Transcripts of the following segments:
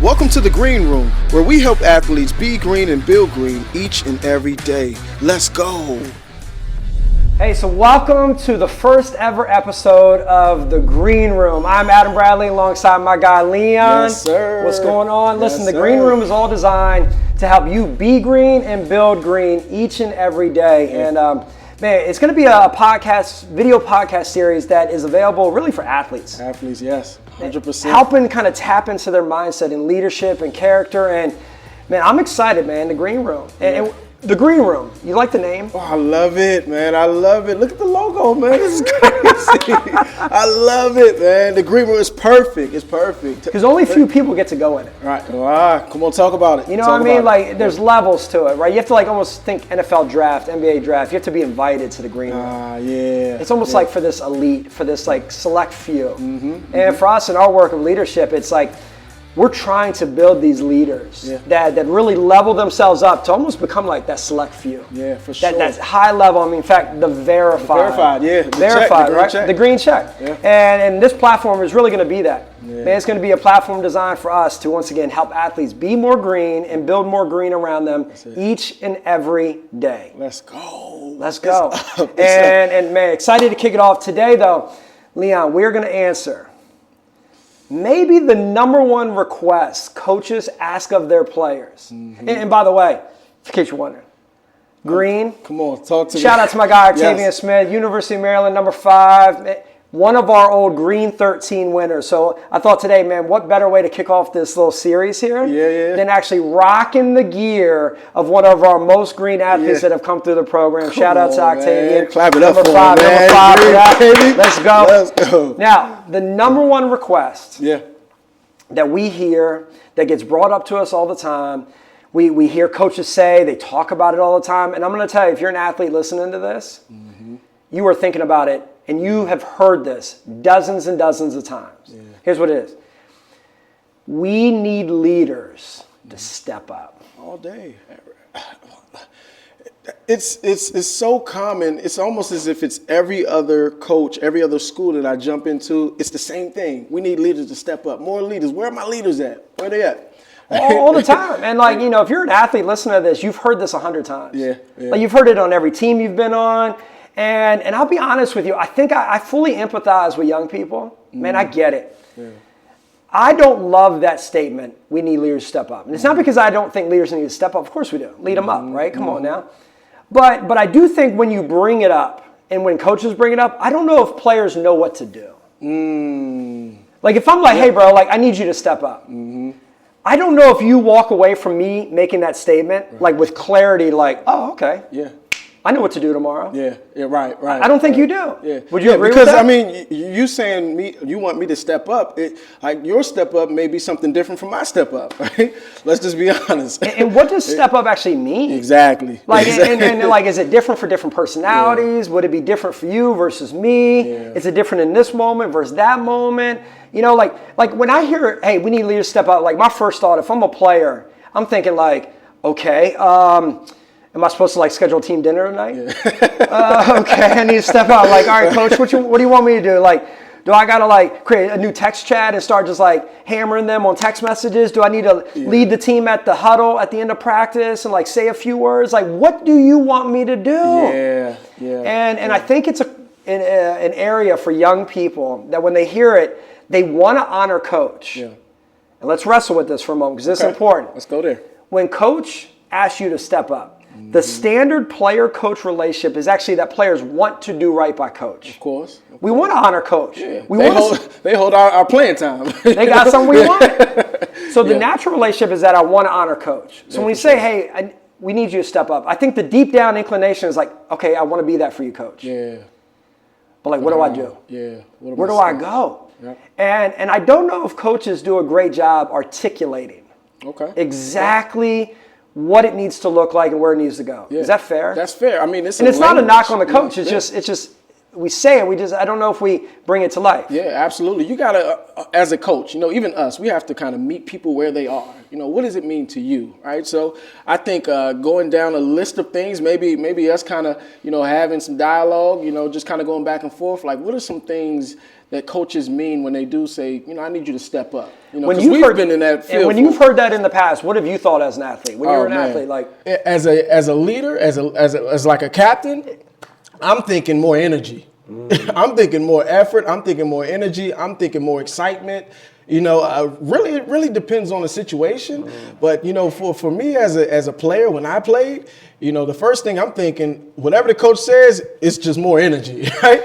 Welcome to the Green Room, where we help athletes be green and build green each and every day. Let's go. Hey, so welcome to the first ever episode of the Green Room. I'm Adam Bradley alongside my guy Leon. Yes, sir. What's going on? Listen, Yes, the Green sir. Room is all designed to help you be green and build green each and every day. Yeah. And man, it's going to be a video podcast series that is available really for athletes. Athletes, yes, 100%. Helping kind of tap into their mindset and leadership and character. And man, I'm excited, man, the Green Room. And the Green Room, you like the name? Oh, I love it, man. I love it. Look at the logo, man. This is crazy. I love it, man. The Green Room is perfect. It's perfect. Because only a few people get to go in it. All right. Come on, talk about it. You know what I mean? Like, there's levels to it, right? You have to like almost think NFL draft, NBA draft. You have to be invited to the Green Room. Yeah. It's almost like for this elite, for this like select few. And for us in our work of leadership, it's like we're trying to build these leaders that really level themselves up to almost become like that select few. Yeah, for sure. That's high level. I mean, in fact, the verified. Verified, right? Check. The green check. Yeah. And this platform is really going to be that. Yeah. Man, it's going to be a platform designed for us to once again help athletes be more green and build more green around them each and every day. Let's go. Let's go. And man, excited to kick it off today, though. Leon, we're going to answer maybe the number one request coaches ask of their players. And by the way, in case you're wondering, green. Come on, talk to me. Shout out to my guy, Octavian Smith, University of Maryland, number 5. One of our old Green 13 winners. So I thought today, man, what better way to kick off this little series here than actually rocking the gear of one of our most green athletes that have come through the program. Shout out to Octavian. Man. Clap it up number for 5, him, man. Number 5 for that. Baby. Let's go. Let's go. Now, the number one request that we hear, that gets brought up to us all the time, we hear coaches say, they talk about it all the time. And I'm going to tell you, if you're an athlete listening to this, you are thinking about it, and you have heard this dozens and dozens of times. Here's what it is. We need leaders to step up. All day. It's so common. It's almost as if it's every other coach, every other school that I jump into. It's the same thing. We need leaders to step up. More leaders. Where are my leaders at? Where are they at? All the time. And like, you know, if you're an athlete listening to this, you've heard this 100 times. Like you've heard it on every team you've been on. And I'll be honest with you, I think I fully empathize with young people. Man, I get it. I don't love that statement, we need leaders to step up. And it's not because I don't think leaders need to step up. Of course we do. Lead them up, right? Come on now. But I do think when you bring it up and when coaches bring it up, I don't know if players know what to do. Like if I'm like, hey, bro, like I need you to step up. I don't know if you walk away from me making that statement like with clarity, like, oh, okay. I know what to do tomorrow. Right. I don't think you do. Would you agree with because, that? I mean, you saying you want me to step up. Like your step up may be something different from my step up, right? Let's just be honest. And what does step up actually mean? Exactly. Like, and like, is it different for different personalities? Would it be different for you versus me? Is it different in this moment versus that moment? You know, like when I hear, hey, we need leaders to step up, like my first thought, if I'm a player, I'm thinking like, okay, am I supposed to like schedule team dinner tonight? Okay, I need to step out. Like, all right, coach, what do you want me to do? Like, do I gotta like create a new text chat and start just like hammering them on text messages? Do I need to lead the team at the huddle at the end of practice and like say a few words? Like, what do you want me to do? And I think it's an area for young people that when they hear it, they want to honor coach. And let's wrestle with this for a moment because this is important. Let's go there. When coach asks you to step up, the standard player-coach relationship is actually that players want to do right by coach. Of course. We want to honor coach. They hold our playing time. They got something we want. So the natural relationship is that I want to honor coach. So when we say, hey, we need you to step up, I think the deep down inclination is like, okay, I want to be that for you, coach. But like, what do I do? Where do I go? And I don't know if coaches do a great job articulating exactly what it needs to look like and where it needs to go. Is that fair? That's fair. I mean, it's not a knock on the coach. It's just we say it. I don't know if we bring it to life. Yeah, absolutely. You gotta, as a coach, even us, we have to kind of meet people where they are. What does it mean to you, right? So I think going down a list of things, maybe us kind of, having some dialogue, just kind of going back and forth. Like, what are some things that coaches mean when they do say, I need you to step up? Because we've been in that field. And when you've heard that in the past, what have you thought as an athlete? When you were an athlete, like as a leader, as like a captain, I'm thinking more energy. I'm thinking more effort. I'm thinking more energy. I'm thinking more excitement. Really, it really depends on the situation. But for me as a player, when I played, the first thing I'm thinking, whatever the coach says, it's just more energy, right?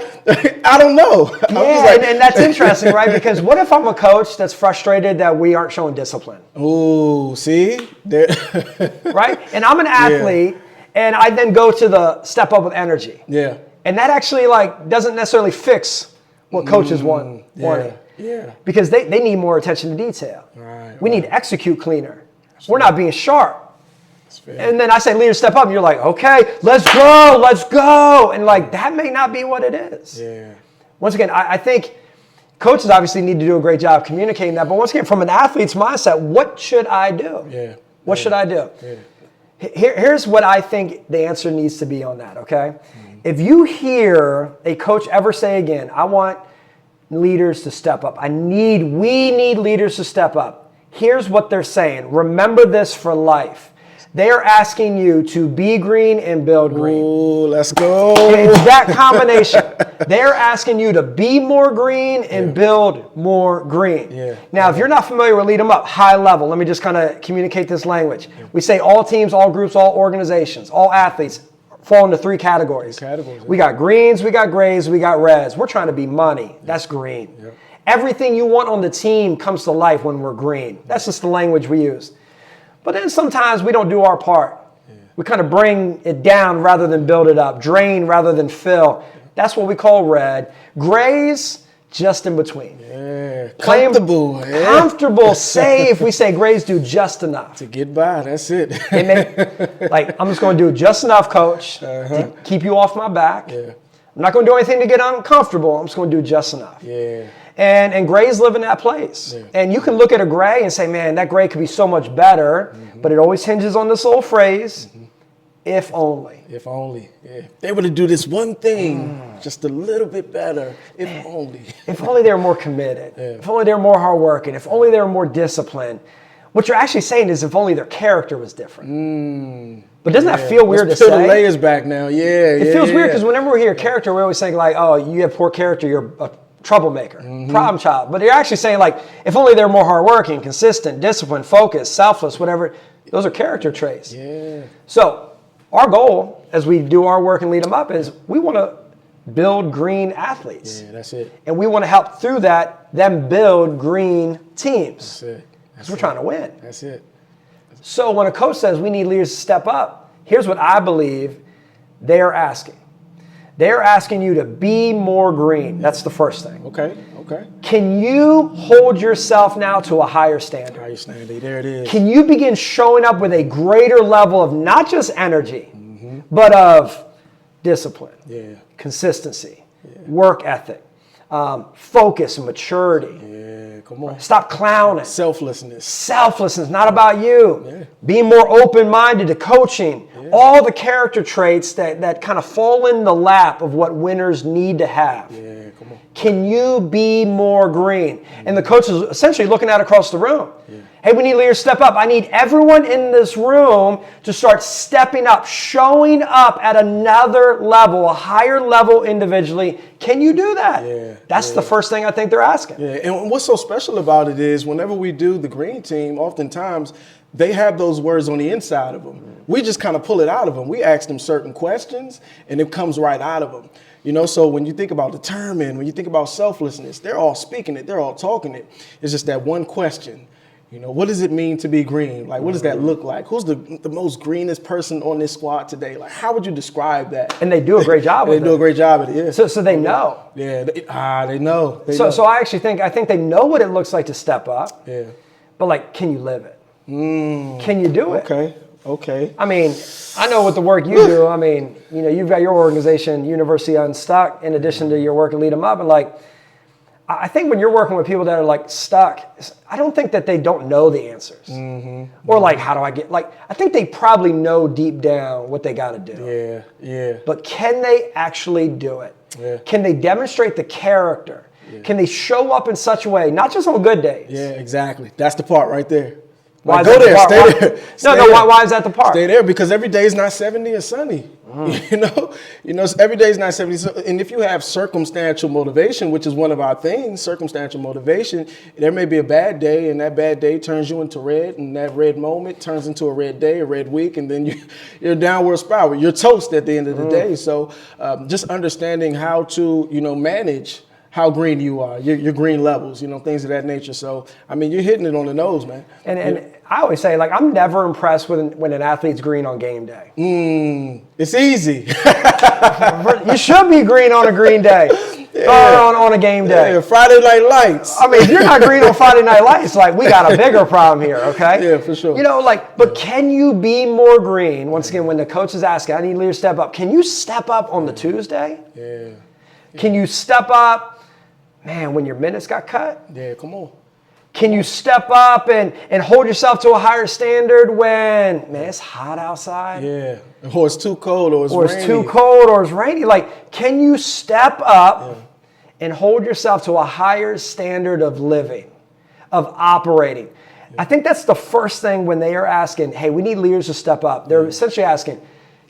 I don't know. Yeah, and that's interesting, right? Because what if I'm a coach that's frustrated that we aren't showing discipline? Oh, see? Right? And I'm an athlete, and I then go to the step up with energy. Yeah. And that actually doesn't necessarily fix what coaches want. Yeah. Because they need more attention to detail. We need to execute cleaner. We're not being sharp. And then I say, leaders, step up. And you're like, okay, let's go. And that may not be what it is. Yeah. Once again, I think coaches obviously need to do a great job communicating that. But once again, from an athlete's mindset, what should I do? Yeah. What should I do? Yeah. Here's what I think the answer needs to be on that, okay? If you hear a coach ever say again, I want leaders to step up. We need leaders to step up. Here's what they're saying. Remember this for life. They are asking you to be green and build green. Ooh, let's go. It's that combination. They're asking you to be more green and build more green. Yeah. Now, if you're not familiar with Lead 'em Up, high level, let me just kind of communicate this language. We say all teams, all groups, all organizations, all athletes fall into three categories. We got greens, we got grays, we got reds. We're trying to be money. That's green. Yep. Everything you want on the team comes to life when we're green. That's just the language we use. But then sometimes we don't do our part. We kind of bring it down rather than build it up, drain rather than fill. That's what we call red. Grays, just in between. Yeah, comfortable. Comfortable, safe. We say grays do just enough. To get by, that's it. I'm just going to do just enough, coach, to keep you off my back. Yeah. I'm not going to do anything to get uncomfortable. I'm just going to do just enough. Yeah. And grays live in that place. Yeah. And you can look at a gray and say, man, that gray could be so much better. But it always hinges on this little phrase, if only. If only. Yeah. They were to do this one thing just a little bit better. If only. If only they were more committed. Yeah. If only they were more hardworking. If only they were more disciplined. What you're actually saying is if only their character was different. But doesn't that feel weird to say? Peel the layers back now. It feels weird because whenever we hear character, we always think oh, you have poor character, you're a troublemaker, problem child. But you're actually saying if only they're more hardworking, consistent, disciplined, focused, selfless, whatever. Those are character traits. Yeah. So our goal as we do our work and lead them up is we want to build green athletes. Yeah, that's it. And we want to help through that, them build green teams. That's it. Because we're trying to win. That's it. So when a coach says we need leaders to step up, here's what I believe they are asking. They are asking you to be more green. That's the first thing. Okay. Can you hold yourself now to a higher standard? Higher standard, there it is. Can you begin showing up with a greater level of not just energy, but of discipline, consistency, work ethic, focus and maturity? Yeah, come on. Stop clowning. Selflessness, not about you. Yeah. Being more open-minded to coaching. Yeah. All the character traits that kind of fall in the lap of what winners need to have. Yeah, come on. Can you be more green? And the coach is essentially looking out across the room. Yeah. Hey, we need leaders to step up. I need everyone in this room to start stepping up, showing up at another level, a higher level individually. Can you do that? Yeah, That's the first thing I think they're asking. Yeah, and what's so special about it is whenever we do the green team, oftentimes they have those words on the inside of them. We just kind of pull it out of them. We ask them certain questions, and it comes right out of them. So when you think about determined, when you think about selflessness, they're all speaking it, they're all talking it. It's just that one question. What does it mean to be green? Like, what does that look like? Who's the most greenest person on this squad today? Like, how would you describe that? And they do a great job with it. They do a great job at it, yeah. So they know. Yeah, they know. So I actually think they know what it looks like to step up. Yeah. But, can you live it? Can you do it? Okay. Okay. I mean, I know what the work you do. I mean, you've got your organization, University Unstuck, in addition to your work at Lead 'em Up. And like, I think when you're working with people that are like stuck, I don't think that they don't know the answers. Or like, how do I get, like, I think they probably know deep down what they got to do. Yeah. But can they actually do it? Yeah. Can they demonstrate the character? Yeah. Can they show up in such a way, not just on good days? Yeah, exactly. That's the part right there. Why Like, is go that there, the part? stay there. Why is that the part? Stay there because every day is not 70 or sunny. Every day is not 70. So, and if you have circumstantial motivation, which is one of our things, circumstantial motivation, there may be a bad day, and that bad day turns you into red, and that red moment turns into a red day, a red week, and then you're downward spiral. You're toast at the end of the day. So just understanding how to, manage how green you are, your green levels, things of that nature. So, I mean, you're hitting it on the nose, man. And I always say, like, I'm never impressed when an athlete's green on game day. It's easy. You should be green on a green day. On a game day. Yeah, Friday Night Lights. I mean, if you're not green on Friday Night Lights, like, we got a bigger problem here, okay? Yeah, for sure. But can you be more green? Once again, when the coach is asking, I need leaders to step up. Can you step up on the Tuesday? Yeah. Can you step up, man, when your minutes got cut? Yeah, come on. Can you step up and hold yourself to a higher standard when, man, it's hot outside? Yeah. Or it's too cold or it's rainy. Or it's too cold or it's rainy. Like, can you step up and hold yourself to a higher standard of living, of operating? I think that's the first thing when they are asking, hey, we need leaders to step up. They're essentially asking,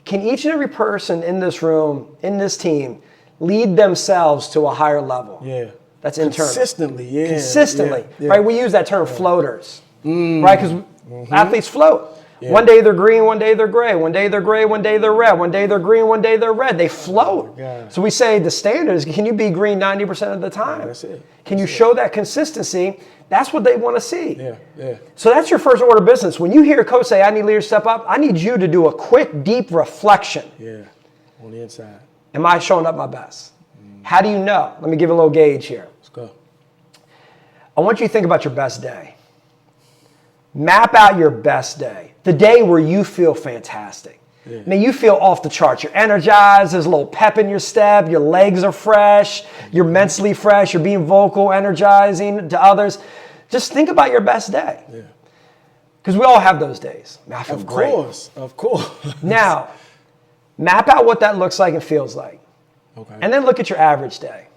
can each and every person in this room, in this team, lead themselves to a higher level? Yeah. That's internal. Consistently, right? We use that term floaters, right? Because athletes float. Yeah. One day they're green, one day they're gray. One day they're gray, one day they're red. One day they're green, one day they're red. They float. So we say the standard is, can you be green 90% of the time? Yeah, that's it. Can you show that consistency? That's what they want to see. Yeah. So that's your first order of business. When you hear a coach say, I need leaders to step up, I need you to do a quick, deep reflection. Yeah, on the inside. Am I showing up my best? How do you know? Let me give you a little gauge here. Let's go. I want you to think about your best day. Map out your best day. The day where you feel fantastic. Yeah. I mean, you feel off the charts. You're energized. There's a little pep in your step. Your legs are fresh. You're mentally fresh. You're being vocal, energizing to others. Just think about your best day. Yeah. Because we all have those days. I feel great. Of course. Now, map out what that looks like and feels like. Okay. And then look at your average day.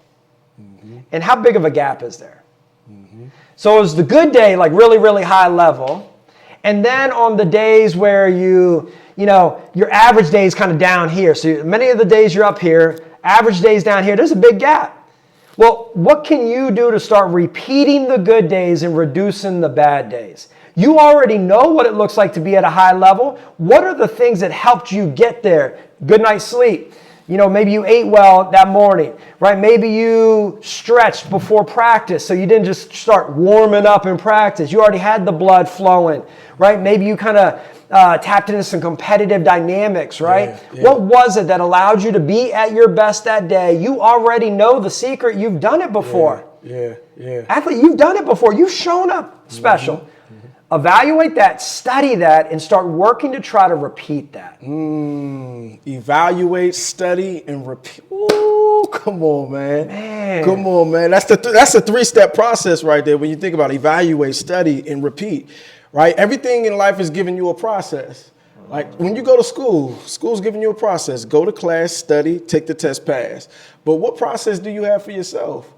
And how big of a gap is there? So is the good day like really, really high level? And then on the days where your average day is kind of down here. So many of the days you're up here, average days down here, there's a big gap. Well, what can you do to start repeating the good days and reducing the bad days? You already know what it looks like to be at a high level. What are the things that helped you get there? Good night's sleep. Maybe you ate well that morning, right? Maybe you stretched before practice, so you didn't just start warming up in practice. You already had the blood flowing, right? Maybe you kind of tapped into some competitive dynamics, right? Yeah. What was it that allowed you to be at your best that day? You already know the secret. You've done it before. Yeah. Athlete, you've done it before. You've shown up special. Evaluate that, study that, and start working to try to repeat that. Evaluate, study, and repeat. Ooh, come on, man. Come on, man. That's a three-step process right there when you think about evaluate, study, and repeat, right? Everything in life is giving you a process. Like when you go to school's giving you a process. Go to class, study, take the test, pass. But what process do you have for yourself?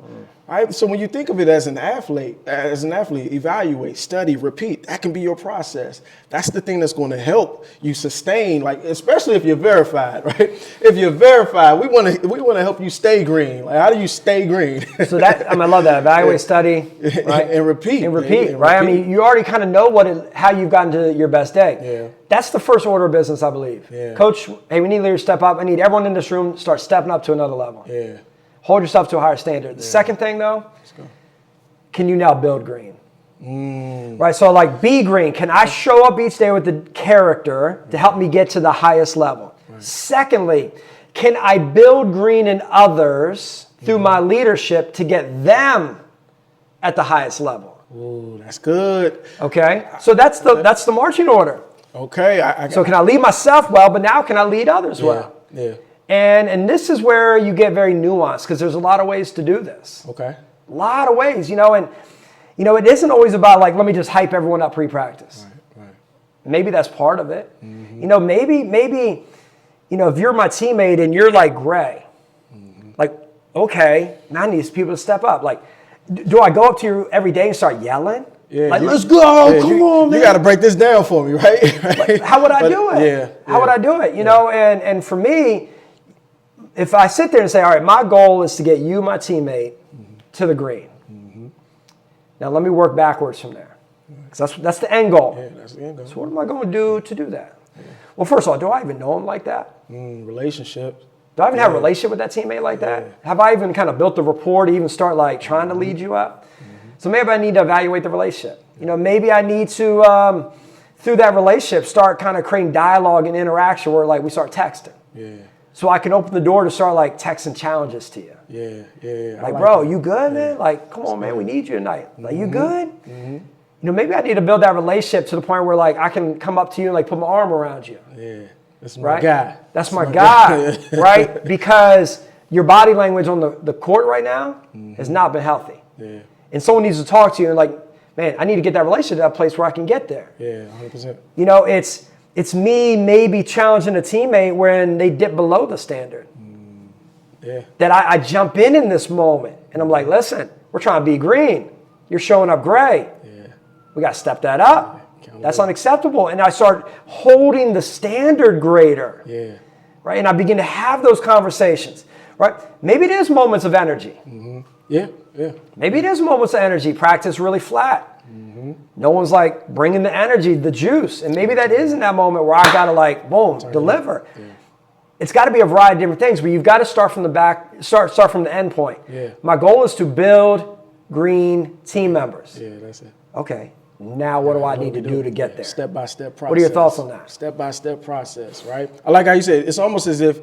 Right? So when you think of it as an athlete, evaluate, study, repeat. That can be your process. That's the thing that's going to help you sustain, like especially if you're verified, right? If you're verified, we want to help you stay green. Like how do you stay green? So I love that. Evaluate, study, right? and repeat. And repeat, right? Repeat. I mean, you already kind of know how you've gotten to your best day. Yeah. That's the first order of business, I believe. Yeah. Coach, hey, we need leaders to step up. I need everyone in this room to start stepping up to another level. Yeah. Hold yourself to a higher standard. The second thing, though, can you now build green? Right, so like be green. Can I show up each day with the character to help me get to the highest level? Right. Secondly, can I build green in others through my leadership to get them at the highest level? Ooh, that's good. Okay, so that's the marching order. Okay. So can I lead myself well, but now can I lead others well? Yeah. And this is where you get very nuanced because there's a lot of ways to do this. Okay. A lot of ways, and it isn't always about like, let me just hype everyone up pre-practice. Right. Maybe that's part of it. Maybe, if you're my teammate and you're like Gray, like, okay, now I need people to step up. Like, do I go up to you every day and start yelling? Yeah, like, let's go, come on, man. You got to break this down for me, right? Like, how would I do it? Yeah. How would I do it? And for me, if I sit there and say, all right, my goal is to get you, my teammate, to the green. Now let me work backwards from there. Because that's the end goal. Yeah, that's the end goal. So what am I going to do that? Yeah. Well, first of all, do I even know him like that? Relationships. Do I even have a relationship with that teammate like that? Have I even kind of built the rapport to even start like trying to lead you up? So maybe I need to evaluate the relationship. Maybe I need to, through that relationship, start kind of creating dialogue and interaction where like we start texting. Yeah. So I can open the door to start like texting challenges to you. Yeah. Like, bro, you good, man? Like, come on, man, we need you tonight. Like, you good? Maybe I need to build that relationship to the point where like I can come up to you and like put my arm around you. Yeah. That's my guy. That's my guy, right? Because your body language on the court right now has not been healthy. Yeah. And someone needs to talk to you and like, man, I need to get that relationship to that place where I can get there. Yeah, 100%. It's me maybe challenging a teammate when they dip below the standard. Yeah. That I jump in this moment and I'm like, listen, we're trying to be green. You're showing up gray. Yeah. We got to step that up. That's unacceptable. And I start holding the standard greater. Yeah. Right? And I begin to have those conversations. Right? Maybe it is moments of energy. Yeah. Maybe it is moments of energy. Practice really flat. No one's like bringing the energy, the juice. And maybe that is in that moment where I got to like, boom, deliver. Yeah. It's got to be a variety of different things, but you've got to start from the back, start from the end point. Yeah. My goal is to build green team members. Yeah, that's it. Okay. Now what do I need to do to get there? Step-by-step process. What are your thoughts on that? Step-by-step process, right? I like how you said, it's almost as if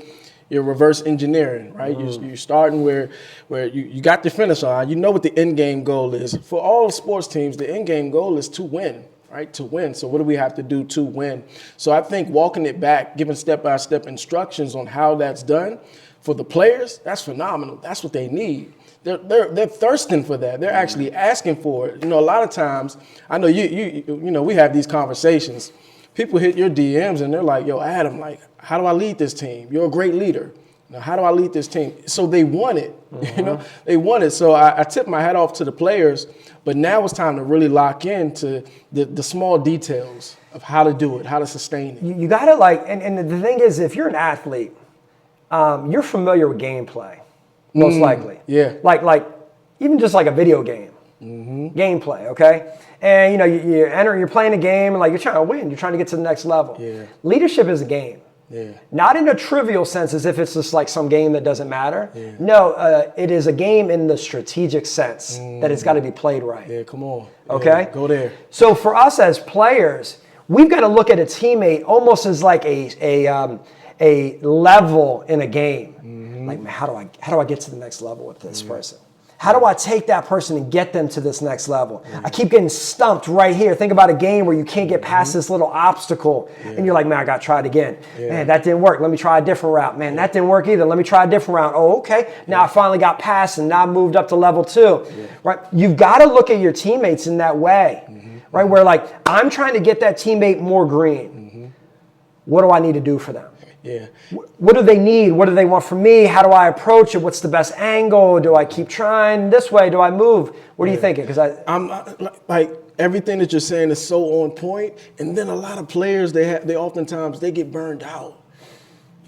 you're reverse engineering, right? You're starting where you got the finish line. You know what the end game goal is. For all sports teams, the end game goal is to win, right? To win. So what do we have to do to win? So I think walking it back, giving step-by-step instructions on how that's done for the players, that's phenomenal. That's what they need. They're thirsting for that. They're actually asking for it. A lot of times, I know we have these conversations. People hit your DMs and they're like, yo, Adam, like, how do I lead this team? You're a great leader. How do I lead this team? So they want it, they want it. So I tip my hat off to the players, but now it's time to really lock into the small details of how to do it, how to sustain it. You got to and the thing is, if you're an athlete, you're familiar with gameplay, most likely. Yeah. Like even just like a video game, gameplay, okay? And you're playing a game and like you're trying to win, you're trying to get to the next level. Yeah. Leadership is a game. Yeah. Not in a trivial sense as if it's just like some game that doesn't matter. Yeah. No, it is a game in the strategic sense that it's got to be played right. Yeah, come on. Okay? Yeah, go there. So for us as players, we've got to look at a teammate almost as like a level in a game. Like, man, how do I get to the next level with this person? How do I take that person and get them to this next level? I keep getting stumped right here. Think about a game where you can't get past this little obstacle. And you're like, man, I got to try it again. Man, that didn't work. Let me try a different route. Man, that didn't work either. Let me try a different route. Oh, okay. Now I finally got past and now I moved up to level 2. Right? You've got to look at your teammates in that way. Right? Where like, I'm trying to get that teammate more green. What do I need to do for them? Yeah. What do they need? What do they want from me? How do I approach it? What's the best angle? Do I keep trying this way? Do I move? What are you thinking? Because I'm like everything that you're saying is so on point. And then a lot of players, they oftentimes they get burned out.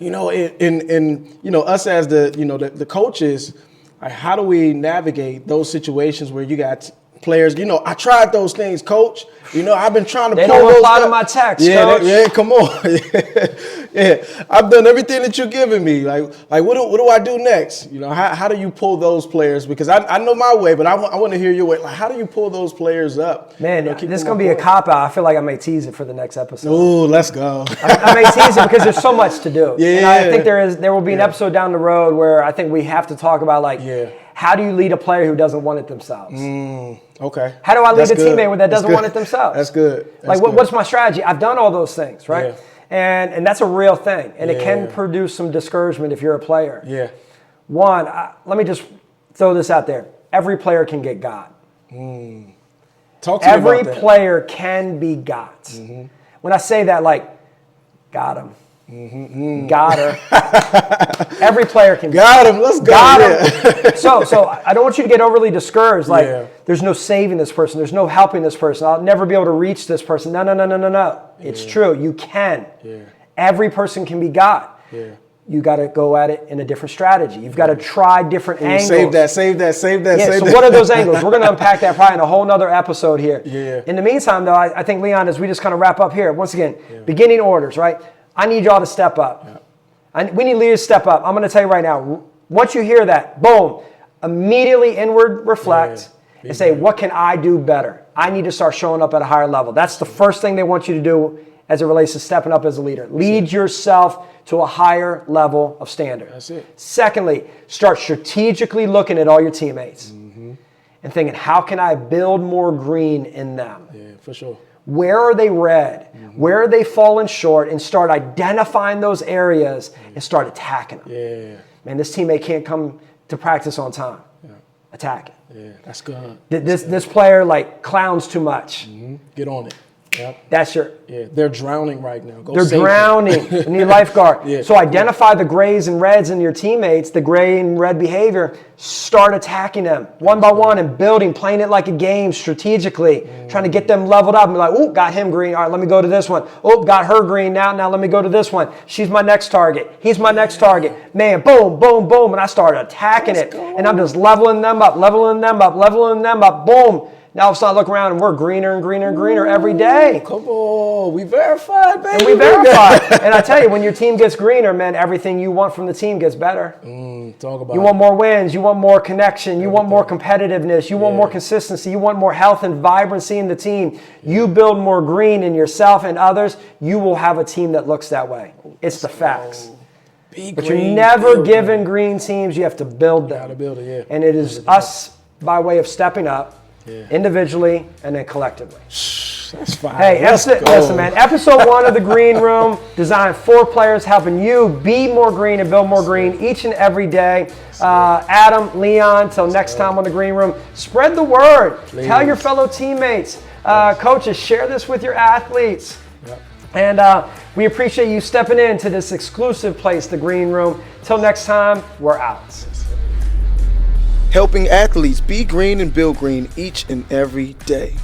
And us as the coaches, like, how do we navigate those situations where you got players, I tried those things, coach. I've been trying to they pull don't those reply to my text, coach. Come on. I've done everything that you're giving me. Like what do I do next? How do you pull those players? Because I know my way, but I want to hear your way. Like, how do you pull those players up? Man, this is going to be a cop-out. I feel like I may tease it for the next episode. Ooh, let's go. I may tease it because there's so much to do. Yeah. And I think there will be an episode down the road where I think we have to talk about How do you lead a player who doesn't want it themselves? Okay. How do I lead That's a good. teammate that doesn't That's want good. it themselves? That's good. That's Like, good. what's my strategy? I've done all those things, right? Yeah. And that's a real thing. And it can Yeah. produce some discouragement if you're a player. Yeah. One, let me just throw this out there. Every player can get got. Talk to me Every about that. player can be got. When I say that, like, got him. Got her. Every player can Got him. Let's go. got Yeah. him. So I don't want you to get overly discouraged. Like, Yeah. there's no saving this person. There's no helping this person. I'll never be able to reach this person. No. It's true. You can. Yeah. Every person can be got. Yeah. You got to go at it in a different strategy. You've got to try different angles. Save that. Yeah, so what are those angles? We're going to unpack that probably in a whole nother episode here. Yeah. In the meantime, though, I think, Leon, as we just kind of wrap up here, once again, beginning orders, right? I need y'all to step up. We need leaders to step up. I'm going to tell you right now, once you hear that, boom, immediately inward reflect and say, what can I do better? I need to start showing up at a higher level. That's the first thing they want you to do as it relates to stepping up as a leader. Lead yourself to a higher level of standard. That's it. Secondly, start strategically looking at all your teammates and thinking, how can I build more green in them? Yeah, for sure. Where are they red? Where are they falling short? And start identifying those areas and start attacking them. Yeah. Man, this teammate can't come to practice on time. Attack it. Yeah, that's good. This player like clowns too much. Get on it. Yep. That's your. Yeah, they're drowning right now. Go They're save them. drowning. They need a lifeguard. Yeah. So identify the grays and reds in your teammates, the gray and red behavior. Start attacking them one by one and building, playing it like a game strategically, trying to get them leveled up and be like, oh, got him green. All right, let me go to this one. Oh, got her green now. Now let me go to this one. She's my next target. He's my next target. Man, boom, boom, boom. And I start attacking it. And I'm just leveling them up, boom. Now let's not look around and we're greener and greener and greener every day. Come on, we verified, baby. And we verify. And I tell you, when your team gets greener, man, everything you want from the team gets better. Talk about You want more wins. You want more connection. You want more competitiveness. You want more consistency. You want more health and vibrancy in the team. You build more green in yourself and others, you will have a team that looks that way. It's the facts. But you're never given green teams. You have to build them. Gotta build it, yeah. And it is us by way of stepping up individually and then collectively. That's fine. Hey, listen, man. Episode 1 of The Green Room, designed for players, helping you be more green and build more green each and every day. Adam, Leon, till next time on The Green Room, spread the word. Please. Tell your fellow teammates, coaches, share this with your athletes. Yep. And we appreciate you stepping into this exclusive place, The Green Room. Till next time, we're out. Helping athletes be green and build green each and every day.